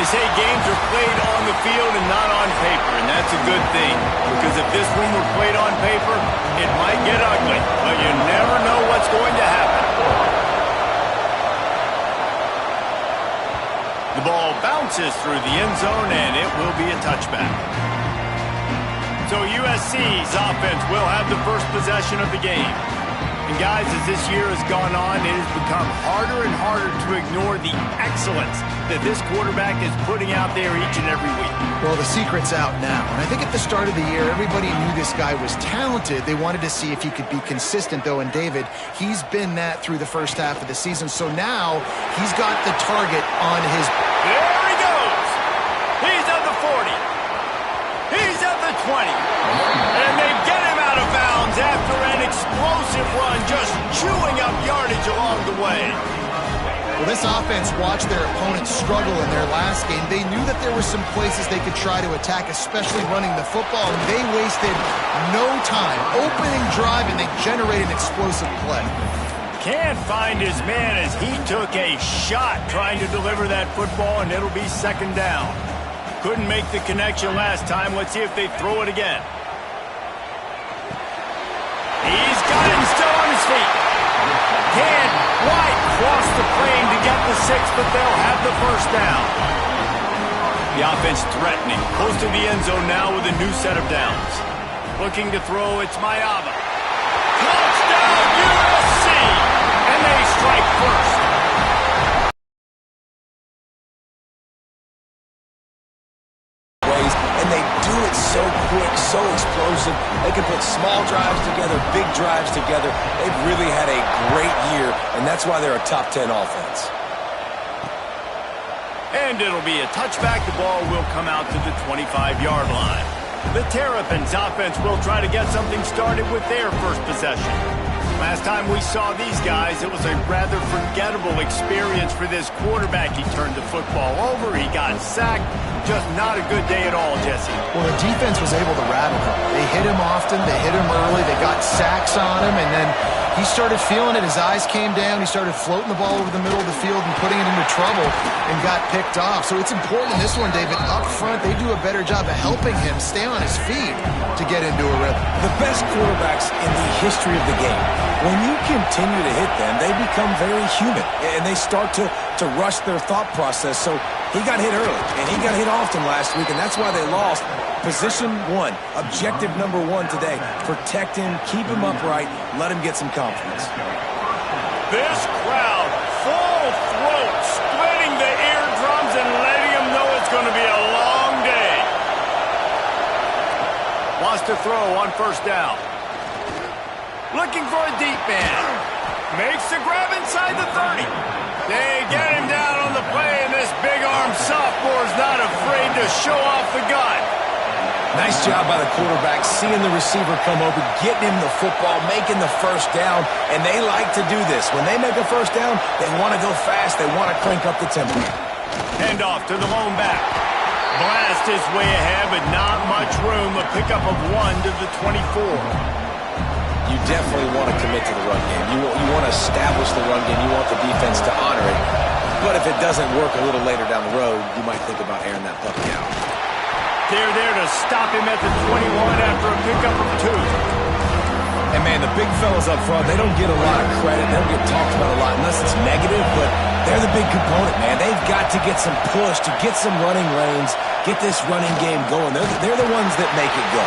They say games are played on the field and not on paper, and that's a good thing. Because if this one were played on paper, it might get ugly. But you never know what's going to happen. The ball bounces through the end zone, and it will be a touchback. So USC's offense will have the first possession of the game. And guys, as this year has gone on, it has become harder and harder to ignore the excellence that this quarterback is putting out there each and every week. Well, the secret's out now. And I think at the start of the year, everybody knew this guy was talented. They wanted to see if he could be consistent, though. And David, he's been that through the first half of the season. So now he's got the target on his... There he goes! He's at the 40. He's at the 20. And they get him out of bounds after an explosive run, just chewing up yardage along the way. Well, this offense watched their opponents struggle in their last game. They knew that there were some places they could try to attack, especially running the football, and they wasted no time. Opening drive, and they generated an explosive play. Can't find his man as he took a shot trying to deliver that football, and it'll be second down. Couldn't make the connection last time. Let's see if they throw it again. He's got him still on his feet. Can't quite cross the plane to get the 6, but they'll have the first down. The offense threatening. Close to the end zone now with a new set of downs. Looking to throw, it's Mayava. Touchdown USC! And they strike first. And they do it so quick, so explosive. They can put small drives together, big drives together. They've really had a great year, and that's why they're a top 10 offense. And it'll be a touchback. The ball will come out to the 25-yard line. The Terrapins offense will try to get something started with their first possession. Last time we saw these guys, it was a rather forgettable experience for this quarterback. He turned the football over, he got sacked. Just not a good day at all, Jesse. Well, the defense was able to rattle him. They hit him often, they hit him early, they got sacks on him, and then he started feeling it. His eyes came down, he started floating the ball over the middle of the field and putting it into trouble and got picked off. So it's important in this one, David, up front, they do a better job of helping him stay on his feet to get into a rhythm. The best quarterbacks in the history of the game, when you continue to hit them, they become very human, and they start to rush their thought process. So he got hit early, and he got hit often last week, and that's why they lost. Position 1, objective number 1 today. Protect him, keep him upright, let him get some confidence. This crowd, full throat, splitting the eardrums and letting them know it's going to be a long day. Wants to throw on first down. Looking for a deep man. Makes the grab inside the 30. They get him down on the play, and this big-arm sophomore's not afraid to show off the gun. Nice job by the quarterback, seeing the receiver come open, getting him the football, making the first down, and they like to do this. When they make a first down, they want to go fast, they want to crank up the tempo. Hand off to the lone back. Blast his way ahead, but not much room. A pickup of 1 to the 24. You definitely want to commit to the run game. You want to establish the run game. You want the defense to honor it. But if it doesn't work a little later down the road, you might think about airing that puppy out. They're there to stop him at the 21 after a pickup of 2. And, man, the big fellas up front, they don't get a lot of credit. They don't get talked about a lot unless it's negative, but they're the big component, man. They've got to get some push, to get some running lanes, get this running game going. They're the ones that make it go.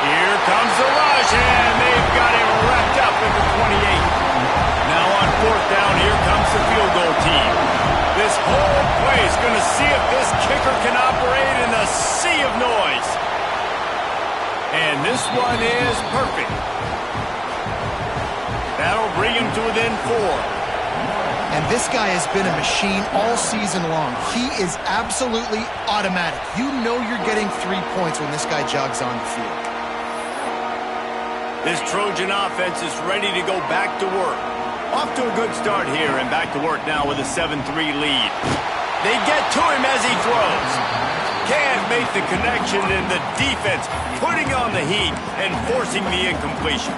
Here comes the rush, and they've got him wrapped up at the 28. Now on fourth down, here comes the field goal team. This whole play is going to see if this kicker can operate in a sea of noise. And this one is perfect. That'll bring him to within 4. And this guy has been a machine all season long. He is absolutely automatic. You know you're getting 3 points when this guy jogs on the field. This Trojan offense is ready to go back to work. Off to a good start here, and back to work now with a 7-3 lead. They get to him as he throws. Can't make the connection, and the defense putting on the heat and forcing the incompletion.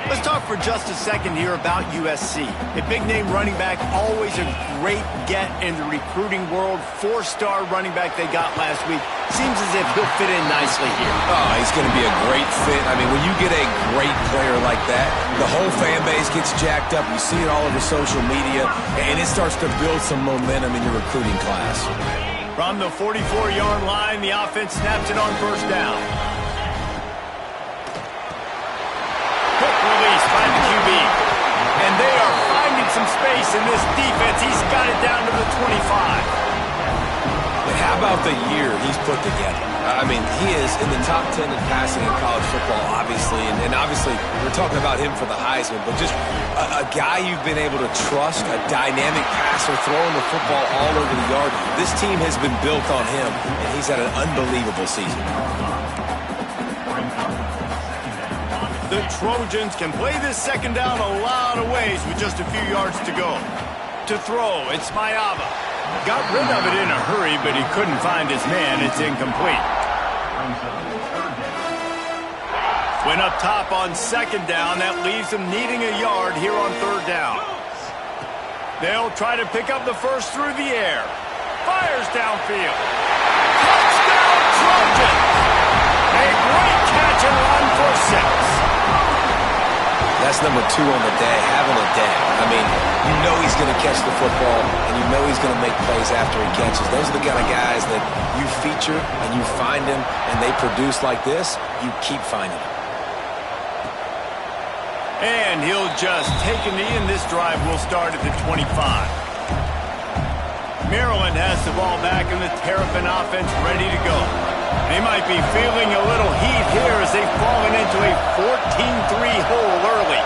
Let's talk for just a second here about USC. A big-name running back, always a great get in the recruiting world. 4-star running back they got last week. Seems as if he'll fit in nicely here. Oh, he's going to be a great fit. I mean, when you get a great player like that, the whole fan base gets jacked up. You see it all over social media, and it starts to build some momentum in your recruiting class. From the 44-yard line, the offense snaps it on first down. Quick release by the QB. And they are finding some space in this defense. He's got it down to the 25. And how about the year he's put together? I mean, he is in the top 10 in passing in college football, obviously. And obviously, we're talking about him for the Heisman. But just a guy you've been able to trust, a dynamic passer, throwing the football all over the yard. This team has been built on him, and he's had an unbelievable season. The Trojans can play this second down a lot of ways with just a few yards to go. To throw, it's Mayava. Got rid of it in a hurry, but he couldn't find his man. It's incomplete. Went up top on second down. That leaves them needing a yard here on third down. They'll try to pick up the first through the air. Fires downfield. Touchdown Trojans! A great catch and run for 6. That's number 2 on the day, having a day. I mean, you know he's going to catch the football, and you know he's going to make plays after he catches. Those are the kind of guys that you feature, and you find them, and they produce like this, you keep finding them. And he'll just take a knee, and this drive will start at the 25. Maryland has the ball back, and the Terrapin offense ready to go. They might be feeling a little heat here as they've fallen into a 14-3 hole early.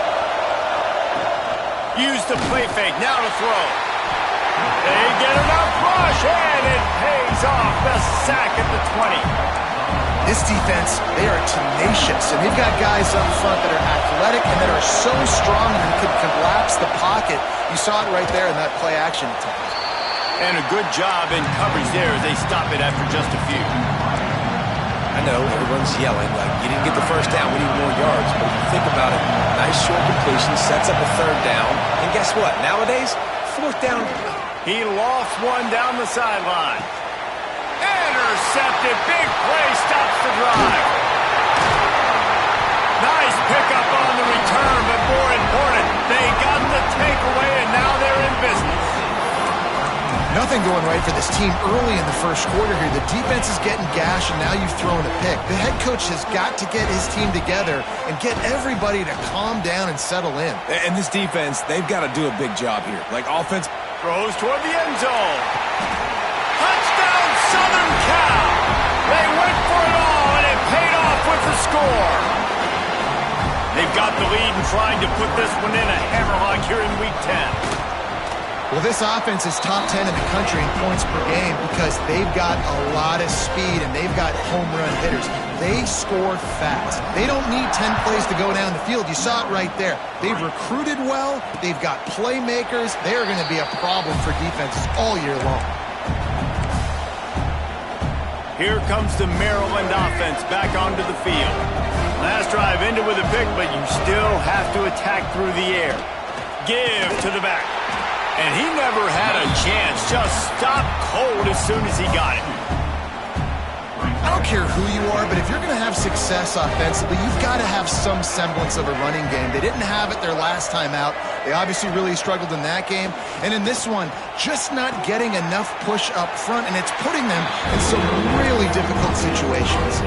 Use the play fake, now to throw. They get enough rush, and it pays off. The sack at the 20. This defense, they are tenacious, and they've got guys up front that are athletic and that are so strong and can collapse the pocket. You saw it right there in that play-action attempt. And a good job in coverage there as they stop it after just a few. I know everyone's yelling, like, you didn't get the first down, we need more yards. But if you think about it, nice short completion, sets up a third down. And guess what? Nowadays, fourth down. He lofts one down the sideline. Intercepted. Big play stops the drive. Nice pickup on the return, but more important, they got the takeaway, and now they're in business. Nothing going right for this team early in the first quarter here. The defense is getting gashed, and now you've thrown a pick. The head coach has got to get his team together and get everybody to calm down and settle in. And this defense, they've got to do a big job here. Like offense. Throws toward the end zone. Touchdown, Southern Cal. They went for it all, and it paid off with the score. They've got the lead and trying to put this one in a hammerlock here in Week 10. Well, this offense is top 10 in the country in points per game because they've got a lot of speed and they've got home run hitters. They score fast. They don't need 10 plays to go down the field. You saw it right there. They've recruited well. They've got playmakers. They're going to be a problem for defenses all year long. Here comes the Maryland offense back onto the field. Last drive ended with a pick, but you still have to attack through the air. Give to the back. And he never had a chance. Just stopped cold as soon as he got it. I don't care who you are, but if you're going to have success offensively, you've got to have some semblance of a running game. They didn't have it their last time out. They obviously really struggled in that game. And in this one, just not getting enough push up front, and it's putting them in some really difficult situations.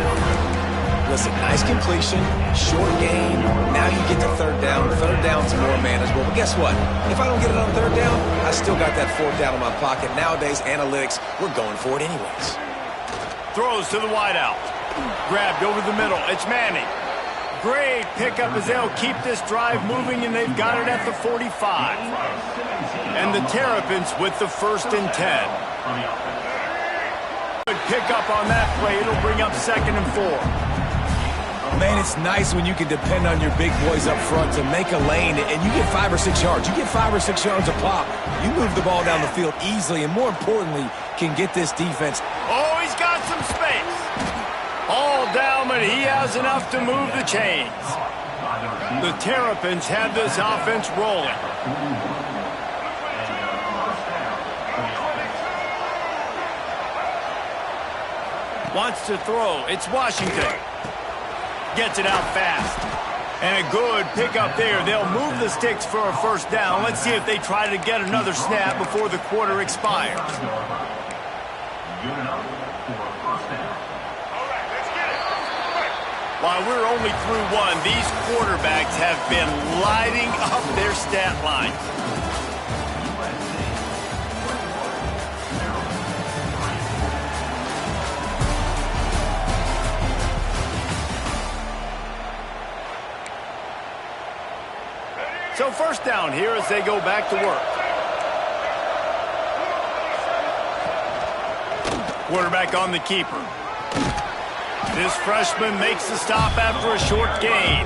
Listen, nice completion, short game. Now you get to third down. Third down's more manageable. But guess what? If I don't get it on third down, I still got that fourth down in my pocket. Nowadays, analytics, we're going for it anyways. Throws to the wideout. Grabbed over the middle. It's Manning. Great pickup as they'll keep this drive moving, and they've got it at the 45. And the Terrapins with the 1st and 10. Good pickup on that play. It'll bring up 2nd and 4. Man, it's nice when you can depend on your big boys up front to make a lane, and you get 5 or 6 yards. You get 5 or 6 yards a pop. You move the ball down the field easily, and more importantly, can get this defense. Oh, he's got some space. All down, but he has enough to move the chains. The Terrapins have this offense rolling. Wants to throw. It's Washington. Gets it out fast. And a good pickup there. They'll move the sticks for a first down. Let's see if they try to get another snap before the quarter expires. While we're only through one, these quarterbacks have been lighting up their stat lines. So first down here as they go back to work. Quarterback on the keeper. This freshman makes the stop after a short gain.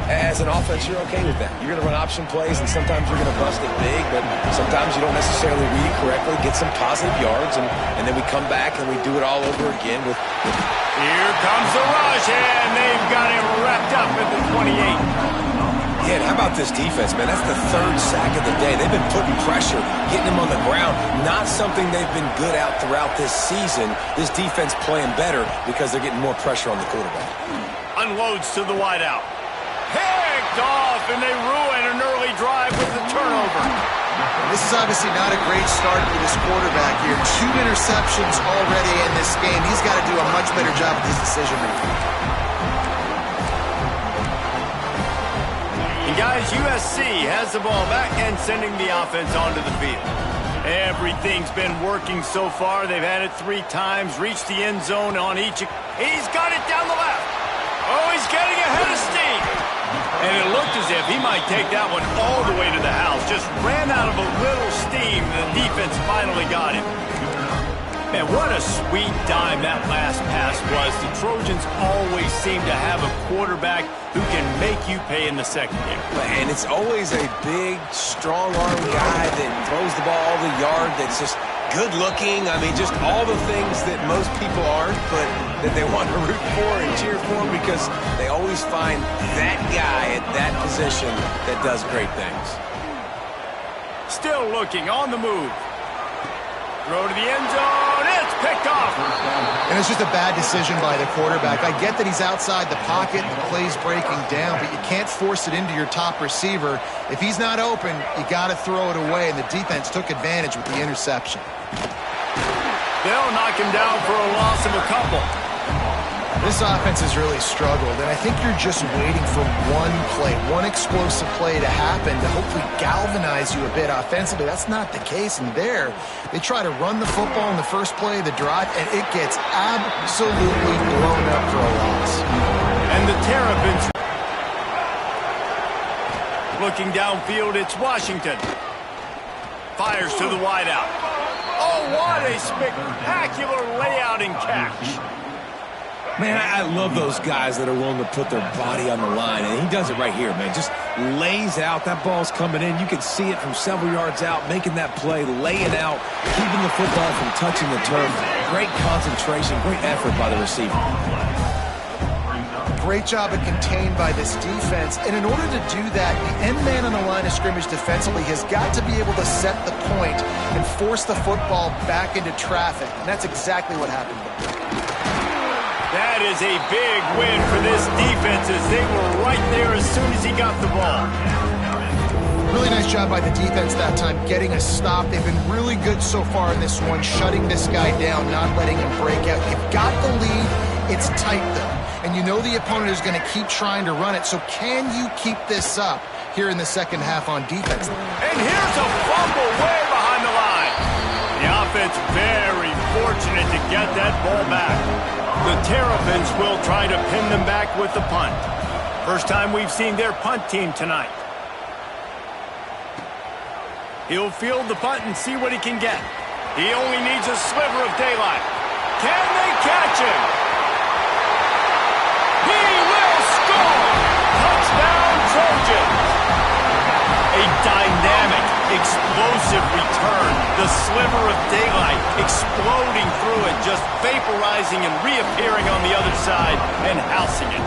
As an offense, you're okay with that. You're going to run option plays, and sometimes you're going to bust it big, but sometimes you don't necessarily read it correctly, get some positive yards, and then we come back and we do it all over again with... Here comes the rush, and they've got him wrapped up at the 28. Yeah, and how about this defense, man? That's the third sack of the day. They've been putting pressure, getting him on the ground. Not something they've been good at throughout this season. This defense playing better because they're getting more pressure on the quarterback. Unloads to the wideout. Picked off, and they ruin an early drive with the turnover. This is obviously not a great start for this quarterback here. 2 interceptions already in this game. He's got to do a much better job with his decision-making. Guys, USC has the ball back and sending the offense onto the field. Everything's been working so far. They've had it 3 times, reached the end zone on each. He's got it down the left. Oh, he's getting ahead of steam. And it looked as if he might take that one all the way to the house. Just ran out of a little steam. The defense finally got him. Man, what a sweet dime that last pass was. The Trojans always seem to have a quarterback who can make you pay in the secondary. And it's always a big, strong-arm guy that throws the ball the yard, that's just good-looking. I mean, just all the things that most people aren't, but that they want to root for and cheer for because they always find that guy at that position that does great things. Still looking, on the move. Throw to the end zone. It's picked off. And it's just a bad decision by the quarterback. I get that he's outside the pocket, the play's breaking down, but you can't force it into your top receiver. If he's not open, you got to throw it away, and the defense took advantage with the interception. They'll knock him down for a loss of a couple. This offense has really struggled, and I think you're just waiting for one play, one explosive play to happen to hopefully galvanize you a bit offensively. That's not the case, and there, they try to run the football in the first play of the drive, and it gets absolutely blown up for a loss. And the Terrapins looking downfield, it's Washington. Fires to the wideout. Oh, what a spectacular layout and catch. Man, I love those guys that are willing to put their body on the line, and he does it right here, man. Just lays out. That ball's coming in. You can see it from several yards out, making that play, laying out, keeping the football from touching the turf. Great concentration, great effort by the receiver. Great job of contained by this defense, and in order to do that, the end man on the line of scrimmage defensively has got to be able to set the point and force the football back into traffic, and that's exactly what happened there. That is a big win for this defense as they were right there as soon as he got the ball. Really nice job by the defense that time, getting a stop. They've been really good so far in this one, shutting this guy down, not letting him break out. You've got the lead. It's tight, though. And you know the opponent is going to keep trying to run it. So can you keep this up here in the second half on defense? And here's a fumble way behind the line. The offense very fortunate to get that ball back. The Terrapins will try to pin them back with the punt. First time we've seen their punt team tonight. He'll field the punt and see what he can get. He only needs a sliver of daylight. Can they catch him? He will score! Touchdown, Trojans! A dynamic, explosive return. The sliver of daylight exploding through it, just vaporizing and reappearing on the other side and housing it.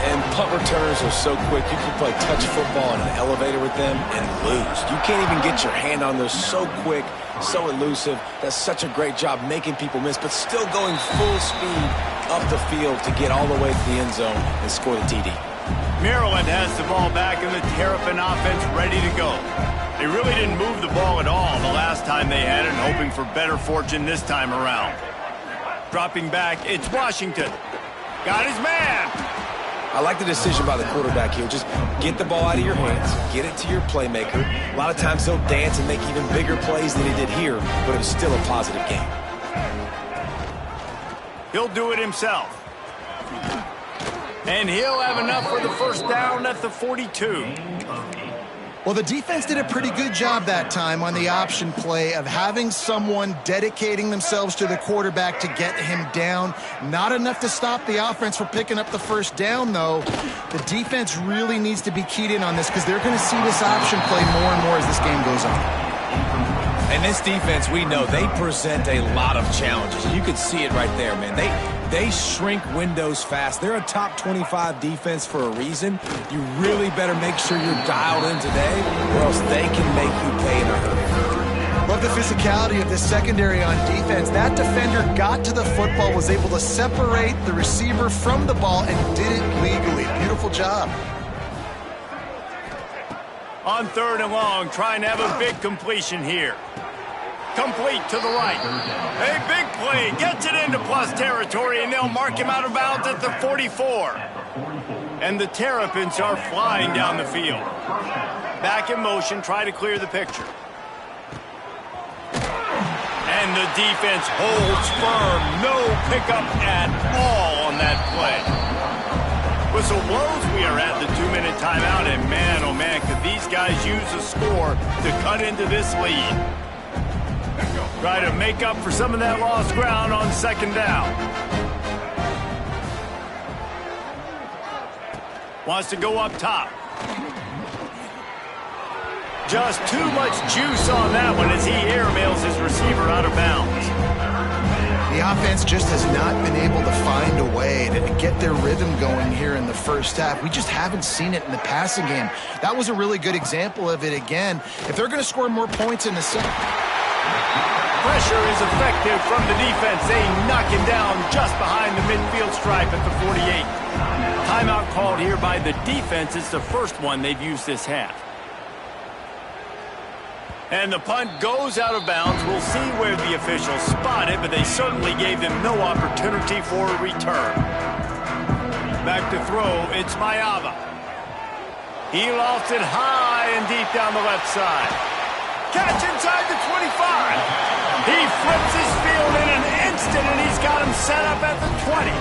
And punt returners are so quick. You can play touch football in an elevator with them and lose. You can't even get your hand on those. So quick, so elusive. That's such a great job making people miss, but still going full speed up the field to get all the way to the end zone and score the TD. Maryland has the ball back and the Terrapin offense ready to go. They really didn't move the ball at all the last time they had it, hoping for better fortune this time around. Dropping back, it's Washington. Got his man. I like the decision by the quarterback here. Just get the ball out of your hands, get it to your playmaker. A lot of times he'll dance and make even bigger plays than he did here, but it was still a positive game. He'll do it himself. And he'll have enough for the first down at the 42. Well, the defense did a pretty good job that time on the option play of having someone dedicating themselves to the quarterback to get him down. Not enough to stop the offense from picking up the first down, though. The defense really needs to be keyed in on this because they're going to see this option play more and more as this game goes on. And this defense, we know, they present a lot of challenges. You could see it right there, man. They shrink windows fast. They're a top 25 defense for a reason. You really better make sure you're dialed in today, or else they can make you pay in a hurry. Love the physicality of this secondary on defense. That defender got to the football, was able to separate the receiver from the ball, and did it legally. Beautiful job. On 3rd and long, trying to have a big completion here. Complete to the right. A big play. Gets it into plus territory, and they'll mark him out of bounds at the 44. And the Terrapins are flying down the field. Back in motion, try to clear the picture. And the defense holds firm. No pickup at all on that play. Whistle blows. We are at the 2-minute timeout, and man, oh man, could these guys use a score to cut into this lead. Try to make up for some of that lost ground on 2nd down. Wants to go up top. Just too much juice on that one as he airmails his receiver out of bounds. The offense just has not been able to find a way to get their rhythm going here in the first half. We just haven't seen it in the passing game. That was a really good example of it again. If they're going to score more points in the second... Pressure is effective from the defense. They knock him down just behind the midfield stripe at the 48. Timeout called here by the defense. It's the first one they've used this half. And the punt goes out of bounds. We'll see where the officials spot it, but they certainly gave them no opportunity for a return. Back to throw, it's Mayava. He lofts it high and deep down the left side. Catch inside the 25. He flips his field in an instant, and he's got him set up at the 20.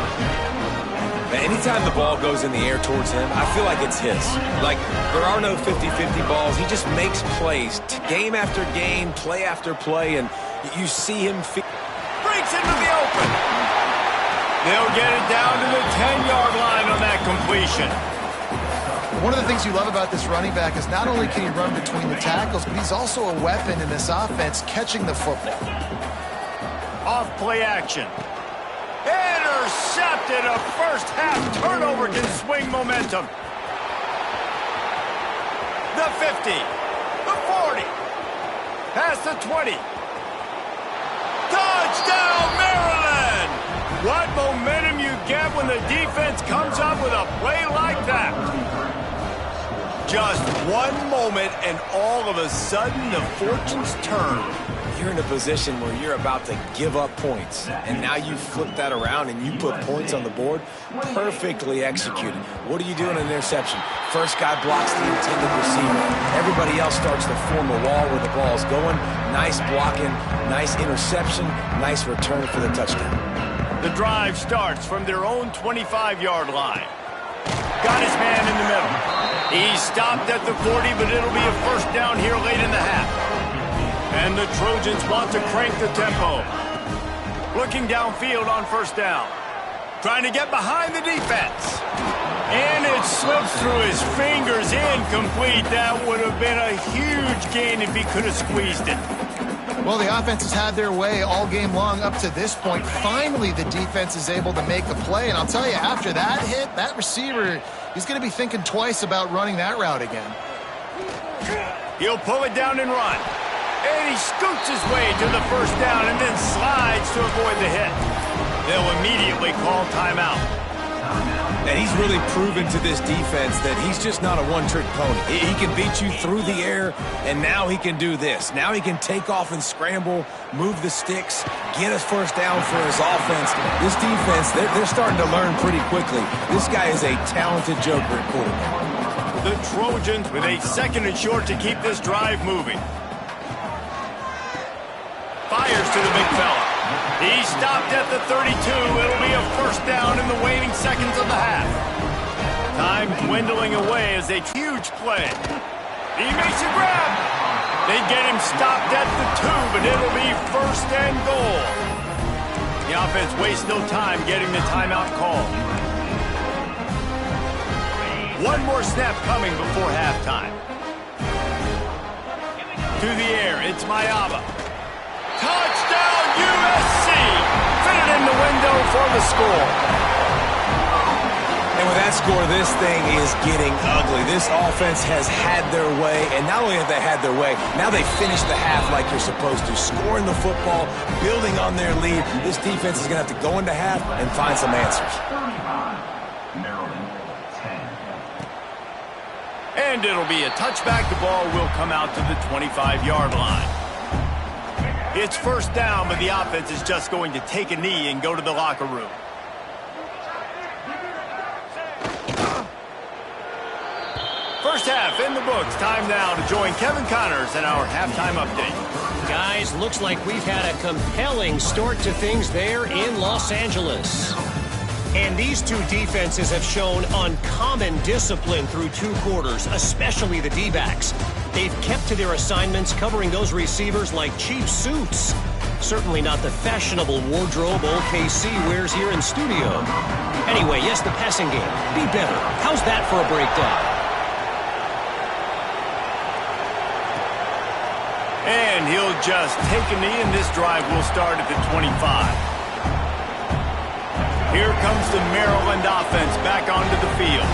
Anytime the ball goes in the air towards him, I feel like it's his. Like, there are no 50-50 balls. He just makes plays, game after game, play after play, and you see him... Breaks into the open. They'll get it down to the 10-yard line on that completion. One of the things you love about this running back is not only can he run between the tackles, but he's also a weapon in this offense catching the football. Off play action. Intercepted. A first half turnover can swing momentum. The 50. The 40. Past the 20. Touchdown, Maryland! What momentum you get when the defense comes up with a play like that. Just one moment, and all of a sudden, the fortunes turn. You're in a position where you're about to give up points, and now you flip that around and you put points on the board. Perfectly executed. What do you do in an interception? First guy blocks the intended receiver. Everybody else starts to form a wall where the ball's going. Nice blocking, nice interception, nice return for the touchdown. The drive starts from their own 25-yard line. Got his man in the middle. He stopped at the 40, but it'll be a first down here late in the half. And the Trojans want to crank the tempo. Looking downfield on first down. Trying to get behind the defense. And it slips through his fingers, incomplete. That would have been a huge gain if he could have squeezed it. Well, the offense has had their way all game long up to this point. Finally, the defense is able to make a play. And I'll tell you, after that hit, that receiver, he's going to be thinking twice about running that route again. He'll pull it down and run. And he scoots his way to the first down and then slides to avoid the hit. They'll immediately call timeout. And he's really proven to this defense that he's just not a one-trick pony. He can beat you through the air, and now he can do this. Now he can take off and scramble, move the sticks, get us first down for his offense. This defense, they're starting to learn pretty quickly. This guy is a talented joker at quarterback. The Trojans with a second and short to keep this drive moving. Fires to the big fella. He stopped at the 32. It'll be a first down in the waning seconds of the half. Time dwindling away as a huge play. He makes a grab. They get him stopped at the 2, but it'll be first and goal. The offense wastes no time getting the timeout called. One more snap coming before halftime. To the air, it's Mayaba. Touchdown, USC! Fitted in the window for the score. And with that score, this thing is getting ugly. This offense has had their way, and not only have they had their way, now they finish the half like you're supposed to, scoring the football, building on their lead. This defense is going to have to go into half and find some answers. And it'll be a touchback. The ball will come out to the 25-yard line. It's first down, but the offense is just going to take a knee and go to the locker room. First half in the books. Time now to join Kevin Connors in our halftime update. Guys, looks like we've had a compelling start to things there in Los Angeles. And these two defenses have shown uncommon discipline through 2 quarters, especially the D-backs. They've kept to their assignments, covering those receivers like cheap suits. Certainly not the fashionable wardrobe OKC wears here in studio. Anyway, yes, the passing game. Be better. How's that for a breakdown? And he'll just take a knee, and this drive will start at the 25. Here comes the Maryland offense back onto the field.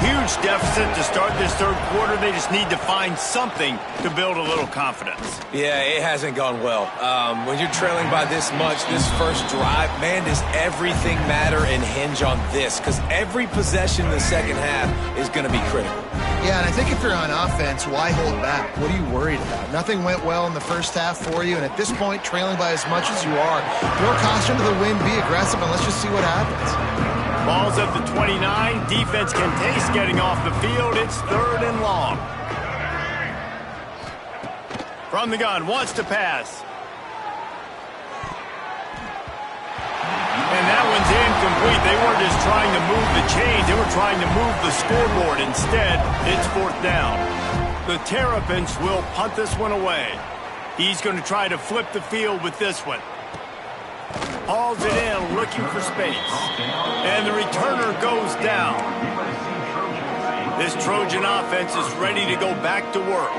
Huge deficit to start this third quarter. They just need to find something to build a little confidence. Yeah, it hasn't gone well. When you're trailing by this much, this first drive, man, does everything matter and hinge on this? Because every possession in the second half is going to be critical. Yeah, and I think if you're on offense, why hold back? What are you worried about? Nothing went well in the first half for you, and at this point, trailing by as much as you are, throw caution to the wind, be aggressive, and let's just see what happens. Ball's at the 29. Defense can taste getting off the field. It's third and long. From the gun, wants to pass. And that one's incomplete. They weren't just trying to move the chains. They were trying to move the scoreboard. Instead, it's fourth down. The Terrapins will punt this one away. He's going to try to flip the field with this one. Hauls it in, looking for space. And the returner goes down. This Trojan offense is ready to go back to work.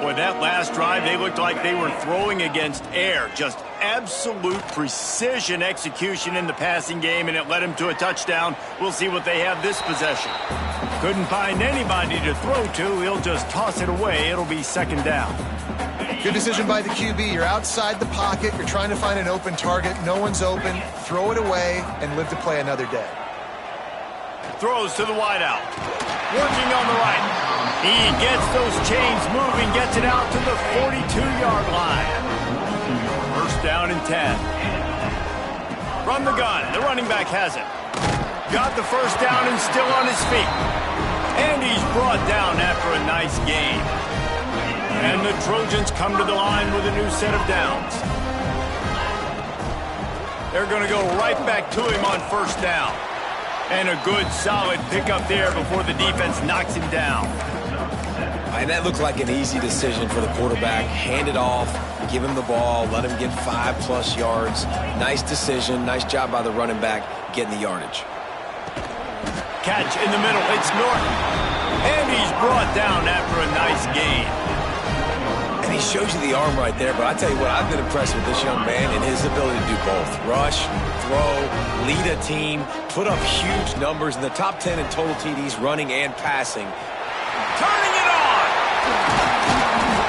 Boy, that last drive, they looked like they were throwing against air. Just absolute precision execution in the passing game, and it led them to a touchdown. We'll see what they have this possession. Couldn't find anybody to throw to. He'll just toss it away. It'll be second down. Good decision by the QB. You're outside the pocket. You're trying to find an open target. No one's open. Throw it away and live to play another day. Throws to the wideout. Working on the right. He gets those chains moving, gets it out to the 42-yard line. First down and 10. From the gun, the running back has it. Got the first down and still on his feet. And he's brought down after a nice gain. And the Trojans come to the line with a new set of downs. They're going to go right back to him on first down. And a good, solid pickup there before the defense knocks him down. And that looked like an easy decision for the quarterback. Hand it off, give him the ball, let him get 5+ yards. Nice decision, nice job by the running back getting the yardage. Catch in the middle, it's Norton. And he's brought down after a nice gain. And he shows you the arm right there, but I tell you what, I've been impressed with this young man and his ability to do both. Rush, throw, lead a team, put up huge numbers in the top 10 in total TDs, running and passing. Turning it on!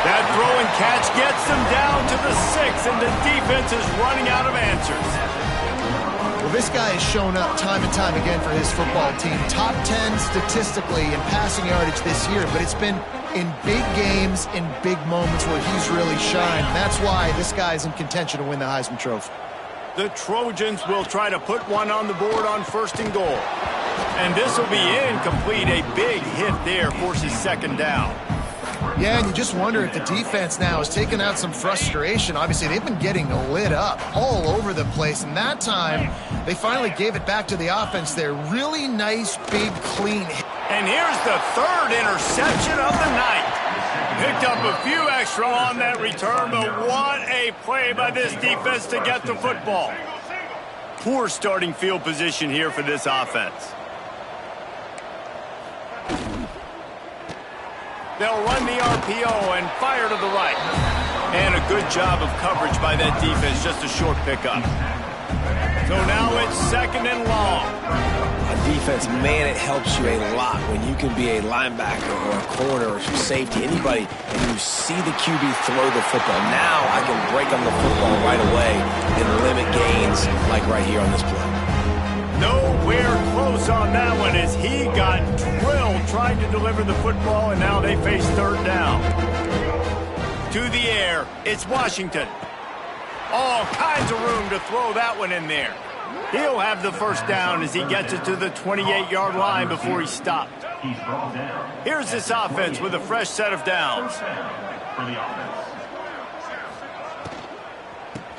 That throw and catch gets them down to the 6, and the defense is running out of answers. Well, this guy has shown up time and time again for his football team. Top 10 statistically in passing yardage this year, but it's been in big games, in big moments where he's really shined. That's why this guy's in contention to win the Heisman Trophy. The Trojans will try to put one on the board on 1st and goal. And this will be incomplete. A big hit there forces 2nd down. Yeah, and you just wonder if the defense now has taken out some frustration. Obviously, they've been getting lit up all over the place. And that time, they finally gave it back to the offense there. Really nice, big, clean hit. And here's the 3rd interception of the night. Picked up a few extra on that return, but what a play by this defense to get the football. Poor starting field position here for this offense. They'll run the RPO and fire to the right. And a good job of coverage by that defense, just a short pickup. So now it's 2nd and long. On defense, man, it helps you a lot when you can be a linebacker or a corner or safety, anybody, and you see the QB throw the football. Now I can break on the football right away and limit gains like right here on this play. Nowhere close on that one as he got drilled trying to deliver the football, and now they face 3rd down. To the air, it's Washington. All kinds of room to throw that one in there. He'll have the 1st down as he gets it to the 28-yard line before he stopped. Here's this offense with a fresh set of downs.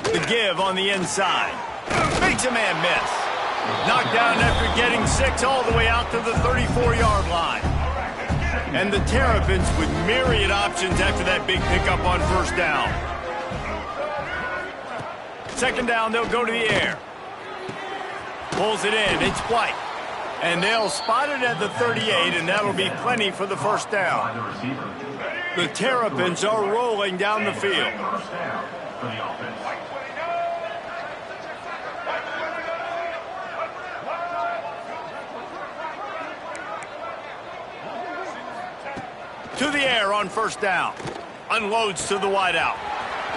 The give on the inside. Makes a man miss. Knocked down after getting 6 all the way out to the 34-yard line. And the Terrapins with myriad options after that big pickup on 1st down. 2nd down, they'll go to the air. Pulls it in, it's White. And they'll spot it at the 38, and that'll be plenty for the 1st down. The Terrapins are rolling down the field. To the air on 1st down. Unloads to the wideout.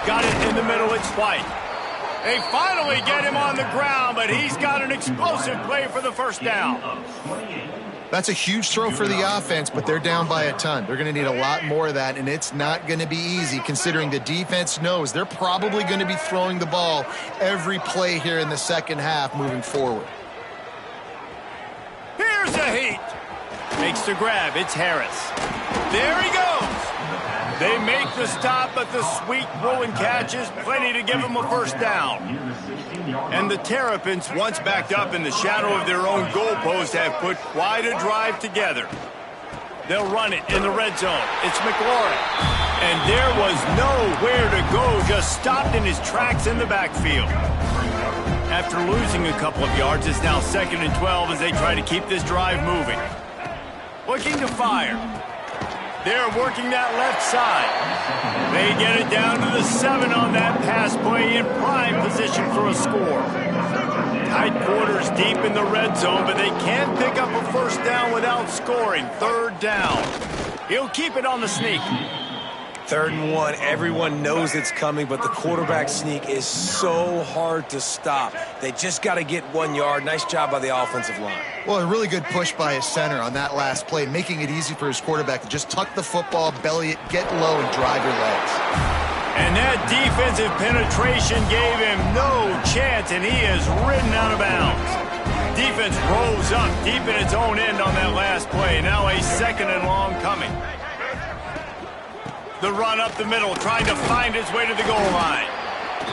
Got it in the middle, it's White. They finally get him on the ground, but he's got an explosive play for the 1st down. That's a huge throw for the offense, but they're down by a ton. They're going to need a lot more of that, and it's not going to be easy considering the defense knows they're probably going to be throwing the ball every play here in the 2nd half moving forward. Here's a heat. Makes the grab. It's Harris. There he goes. They make the stop, but the sweet throw and catch is plenty to give them a 1st down. And the Terrapins, once backed up in the shadow of their own goalpost, have put quite a drive together. They'll run it in the red zone. It's McLaurin. And there was nowhere to go, just stopped in his tracks in the backfield. After losing a couple of yards, it's now 2nd and 12 as they try to keep this drive moving. Looking to fire. They're working that left side. They get it down to the 7 on that pass play in prime position for a score. Tight quarters deep in the red zone, but they can't pick up a 1st down without scoring. 3rd down. He'll keep it on the sneak. 3rd and 1, everyone knows it's coming, but the quarterback sneak is so hard to stop. They just got to get 1 yard. Nice job by the offensive line. Well, a really good push by his center on that last play, making it easy for his quarterback to just tuck the football, belly it, get low, and drive your legs. And that defensive penetration gave him no chance, and he is ridden out of bounds. Defense rose up deep in its own end on that last play. Now a 2nd and long coming. The run up the middle, trying to find his way to the goal line.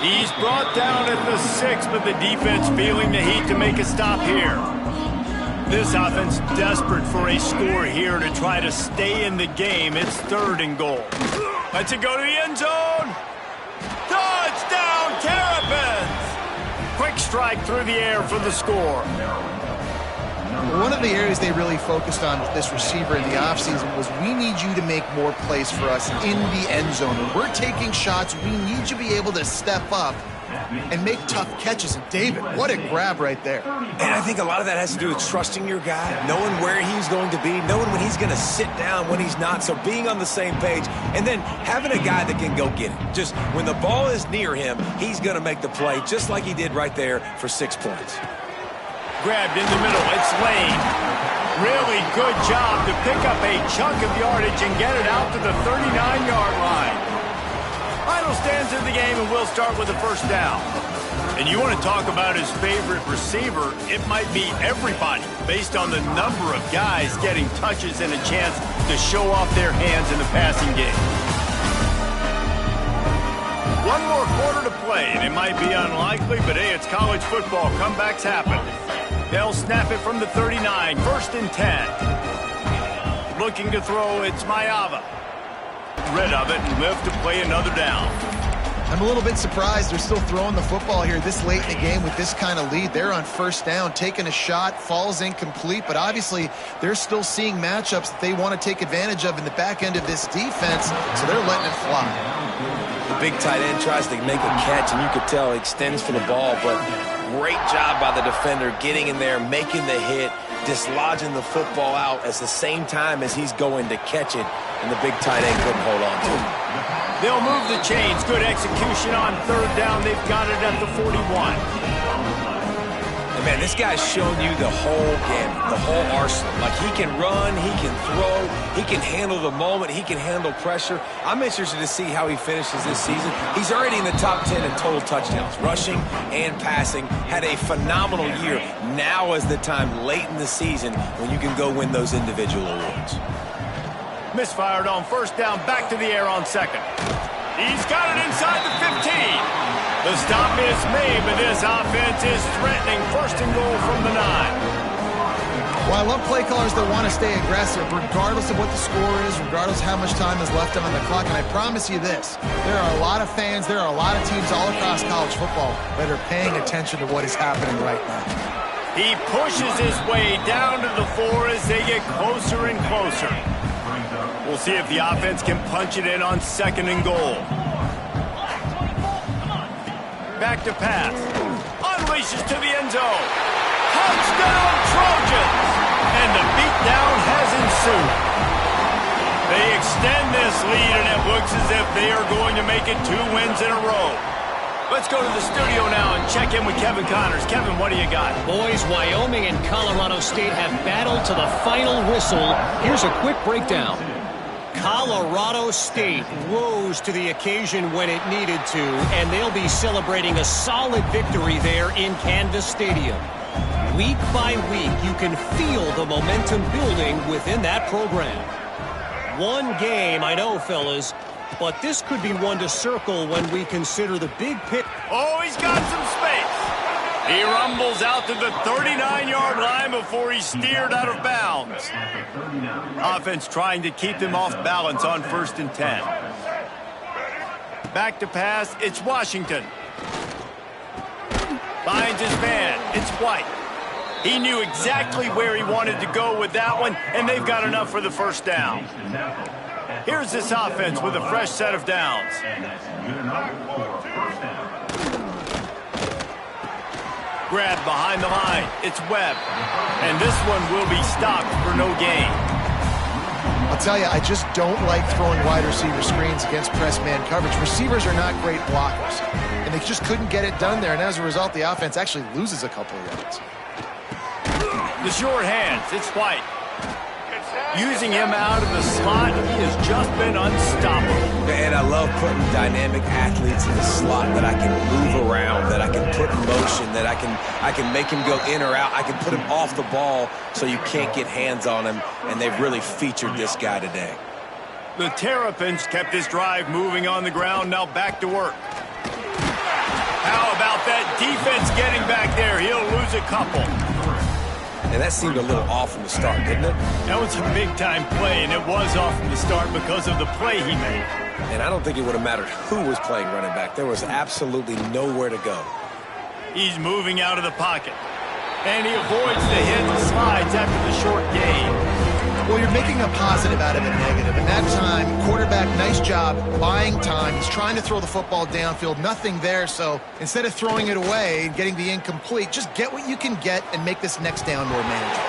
He's brought down at the 6, but the defense feeling the heat to make a stop here. This offense desperate for a score here to try to stay in the game. It's 3rd and goal. Lets it go to the end zone. Touchdown, Terrapins! Quick strike through the air for the score. One of the areas they really focused on with this receiver in the offseason was we need you to make more plays for us in the end zone. When we're taking shots, we need you to be able to step up and make tough catches. And David, what a grab right there. And I think a lot of that has to do with trusting your guy, knowing where he's going to be, knowing when he's going to sit down, when he's not, so being on the same page, and then having a guy that can go get it. Just when the ball is near him, he's going to make the play just like he did right there for 6 points. Grabbed in the middle. It's Lane. Really good job to pick up a chunk of yardage and get it out to the 39-yard line. Final stands in the game, and we'll start with the first down. And you want to talk about his favorite receiver, it might be everybody, based on the number of guys getting touches and a chance to show off their hands in the passing game. One more quarter to play, and it might be unlikely, but hey, it's college football. Comebacks happen. They'll snap it from the 39, 1st and 10. Looking to throw, it's Mayava. Rid of it and live to play another down. I'm a little bit surprised they're still throwing the football here this late in the game with this kind of lead. They're on 1st down, taking a shot, falls incomplete, but obviously they're still seeing matchups that they want to take advantage of in the back end of this defense, so they're letting it fly. The big tight end tries to make a catch, and you could tell he extends for the ball, but great job by the defender getting in there, making the hit, dislodging the football out at the same time as he's going to catch it, and the big tight end couldn't hold on to it. They'll move the chains. Good execution on 3rd down. They've got it at the 41. And man, this guy's shown you the whole gamut, the whole arsenal. Like, he can run, he can throw, he can handle the moment, he can handle pressure. I'm interested to see how he finishes this season. He's already in the top 10 in total touchdowns, rushing and passing. Had a phenomenal year. Now is the time late in the season when you can go win those individual awards. Misfired on 1st down, back to the air on 2nd. He's got it inside the 15. The stop is made, but this offense is threatening. 1st and goal from the 9. Well, I love play callers that want to stay aggressive, regardless of what the score is, regardless of how much time is left on the clock. And I promise you this, there are a lot of fans, there are a lot of teams all across college football that are paying attention to what is happening right now. He pushes his way down to the 4 as they get closer and closer. We'll see if the offense can punch it in on 2nd and goal. Back to pass. Unleashes to the end zone. Touchdown, Trojans! And the beatdown has ensued. They extend this lead, and it looks as if they are going to make it 2 wins in a row. Let's go to the studio now and check in with Kevin Connors. Kevin, what do you got? Boys, Wyoming and Colorado State have battled to the final whistle. Here's a quick breakdown. Colorado State rose to the occasion when it needed to, and they'll be celebrating a solid victory there in Canvas Stadium. Week by week, you can feel the momentum building within that program. One game, I know, fellas, but this could be one to circle when we consider the big pick. Oh, he's got some space. He rumbles out to the 39-yard line before he's steered out of bounds. Offense trying to keep them off balance on 1st and 10. Back to pass, it's Washington. Finds his man, it's White. He knew exactly where he wanted to go with that one, and they've got enough for the 1st down. Here's this offense with a fresh set of downs. Grab behind the line. It's Webb. And this one will be stopped for no gain. I'll tell you, I just don't like throwing wide receiver screens against press man coverage. Receivers are not great blockers, and they just couldn't get it done there. And as a result, the offense actually loses a couple of yards. The short hands. It's White. Using him out of the slot, he has just been unstoppable. And I love putting dynamic athletes in the slot that I can move around, that I can put in motion, that I can make him go in or out. I can put him off the ball so you can't get hands on him, and they've really featured this guy today. The Terrapins kept this drive moving on the ground. Now back to work. How about that defense getting back there? He'll lose a couple. And that seemed a little off from the start, didn't it? That was a big-time play, and it was off from the start because of the play he made. And I don't think it would have mattered who was playing running back. There was absolutely nowhere to go. He's moving out of the pocket. And he avoids the hit and slides after the short gain. Well, you're making a positive out of a negative. And that time, quarterback, nice job buying time. He's trying to throw the football downfield. Nothing there. So instead of throwing it away and getting the incomplete, just get what you can get and make this next down more manageable.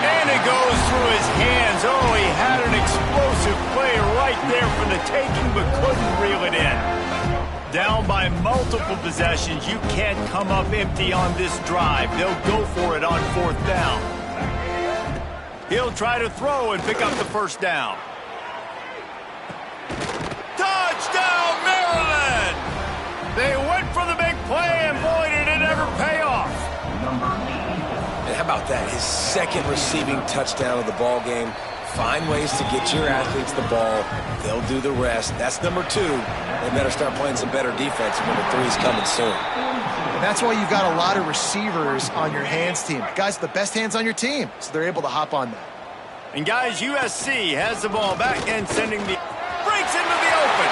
And it goes through his hands. Oh, he had an explosive play right there for the taking, but couldn't reel it in. Down by multiple possessions, you can't come up empty on this drive. They'll go for it on 4th down. He'll try to throw and pick up the first down. Touchdown, Maryland! They went for the big play, and boy, did it ever pay off. And how about that? His second receiving touchdown of the ball game. Find ways to get your athletes the ball. They'll do the rest. That's number 2. They better start playing some better defense. Number 3 is coming soon. And that's why you've got a lot of receivers on your hands team. Guys, the best hands on your team, so they're able to hop on that. And guys, USC has the ball back and sending the... breaks into the open.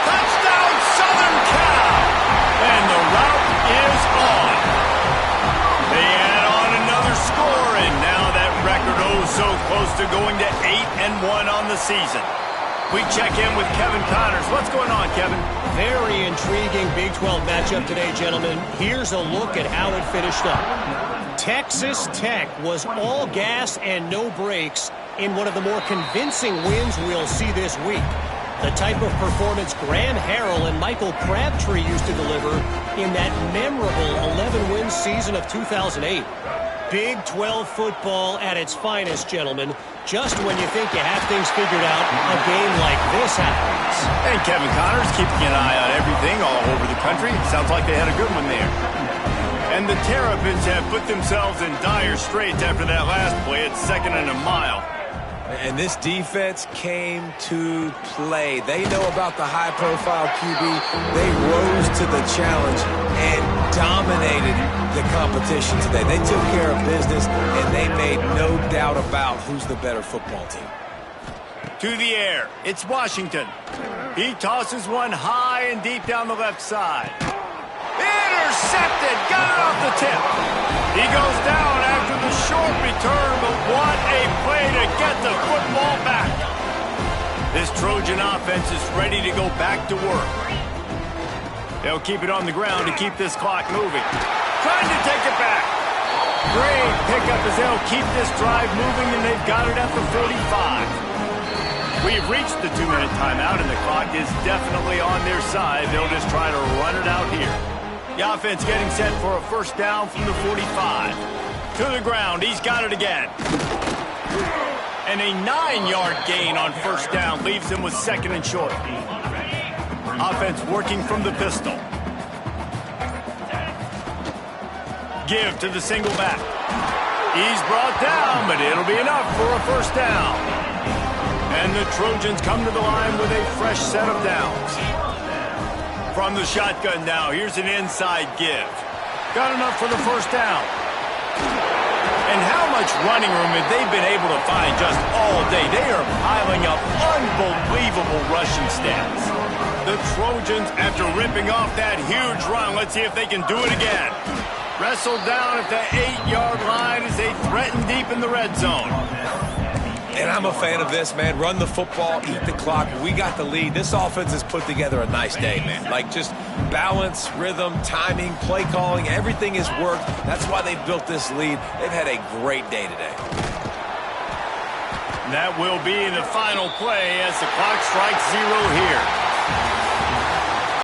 Touchdown, Southern Cal! And the route is on. They add on another score, and now that record so close to going to 8-1 on the season. We check in with Kevin Connors. What's going on, Kevin? Very intriguing Big 12 matchup today, gentlemen. Here's a look at how it finished up. Texas Tech was all gas and no brakes in one of the more convincing wins we'll see this week. The type of performance Graham Harrell and Michael Crabtree used to deliver in that memorable 11-win season of 2008. Big 12 football at its finest, gentlemen. Just when you think you have things figured out, a game like this happens. And Kevin Connors keeping an eye on everything all over the country. Sounds like they had a good one there. And the Terrapins have put themselves in dire straits after that last play at 2nd and a mile. And this defense came to play. They know about the high-profile QB. They rose to the challenge and dominated the competition today. They took care of business, and they made no doubt about who's the better football team. To the air, it's Washington. He tosses one high and deep down the left side. Intercepted, got it off the tip. He goes down after the short return, but what a play to get the football back. This Trojan offense is ready to go back to work. They'll keep it on the ground to keep this clock moving. Trying to take it back. Great pickup as they'll keep this drive moving, and they've got it at the 45. We've reached the 2-minute timeout, and the clock is definitely on their side. They'll just try to run it out here. The offense getting set for a first down from the 45. To the ground, he's got it again. And a 9-yard gain on first down leaves him with 2nd and short. Offense working from the pistol. Give to the single back. He's brought down, but it'll be enough for a first down. And the Trojans come to the line with a fresh set of downs. From the shotgun now, here's an inside give. Got enough for the first down. And how much running room have they been able to find just all day? They are piling up unbelievable rushing stats. The Trojans, after ripping off that huge run, let's see if they can do it again. Wrestled down at the 8-yard line as they threaten deep in the red zone. And I'm a fan of this, man. Run the football, eat the clock. We got the lead. This offense has put together a nice day, man. Like, just balance, rhythm, timing, play calling, everything has worked. That's why they've built this lead. They've had a great day today. That will be the final play as the clock strikes 0 here.